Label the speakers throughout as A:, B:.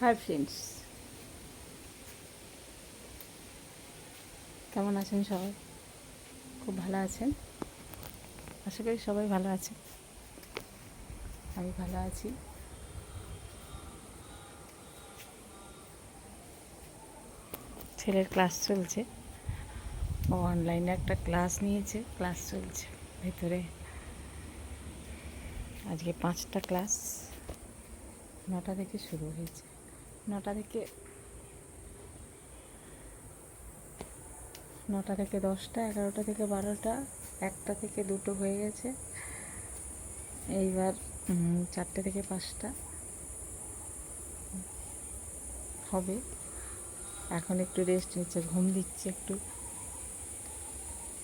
A: Hi friends, কেমন আছেন সবাই? খুব ভালো আছেন, আশা করি সবাই ভালো আছেন। আমি ভালো আছি। ছেলের ক্লাস চলছে, ও অনলাইনে একটা ক্লাস নিয়েছে, ক্লাস চলছে ভেতরে। আজকে 5টা ক্লাস, 9টা থেকে শুরু হয়েছে। 9টা থেকে 10টা, 11টা থেকে 12টা, 1টা থেকে 2টো হয়ে গেছে। এইবার 4টে থেকে 5টা হবে। এখন একটু রেস্ট নিচ্ছে, ঘুম দিচ্ছে একটু।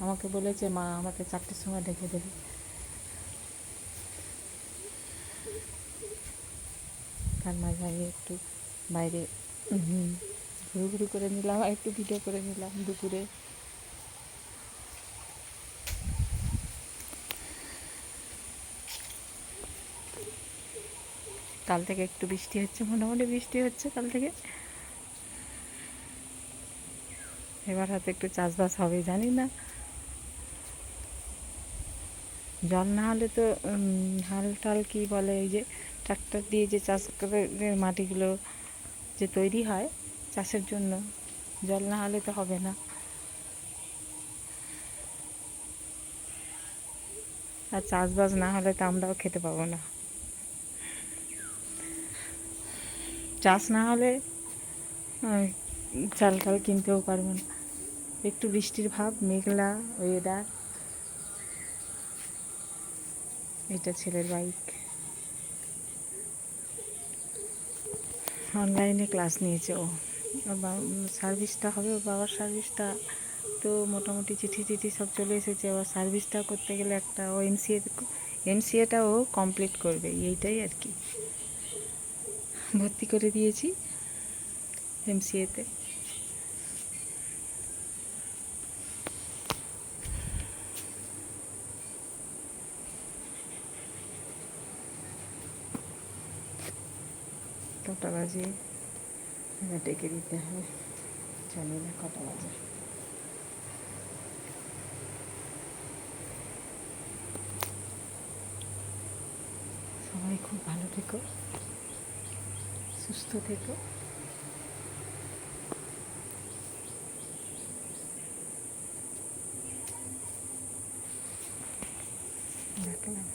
A: আমাকে বলেছে মা আমাকে 4টের সময় ডেকে দেবে। তার মাঝে আমি একটু বাইরে ঘুরু করে নিলাম, আর একটু ভিডিও করে নিলাম দুপুরে। কাল থেকে একটু বৃষ্টি হচ্ছে, মোটামুটি বৃষ্টি হচ্ছে কাল থেকে। এবার হয়তো একটু চাষবাস হবে, জানি না। জল না হলে তো হাল টাল কী বলে, এই যে ট্রাক্টর দিয়ে যে চাষ করে মাটিগুলো যে তৈরি হয় চাষের জন্য, জল না হলে তো হবে না। আর চাষবাস না হলে তো আমরাও খেতে পাবো না। চাষ না হলে চাল টাল কিনতেও পারবো না। একটু বৃষ্টির ভাব, মেঘলা ওয়েদার। এটা ছেলের বাইক, অনলাইনে ক্লাস নিয়েছে ও। সার্ভিসটা হবে, ওর বাবার সার্ভিসটা তো মোটামুটি চিঠি টিঠি সব চলে এসেছে। আবার সার্ভিসটা করতে গেলে একটা ও এমসিএটা ও কমপ্লিট করবে, এইটাই আর কি। ভর্তি করে দিয়েছি এমসিএতে। কটা বাজে ডেকে দিতে হবে, জানি না কটা বাজে। সবাই খুব ভালো থেকো, সুস্থ থেকো। রাখলাম।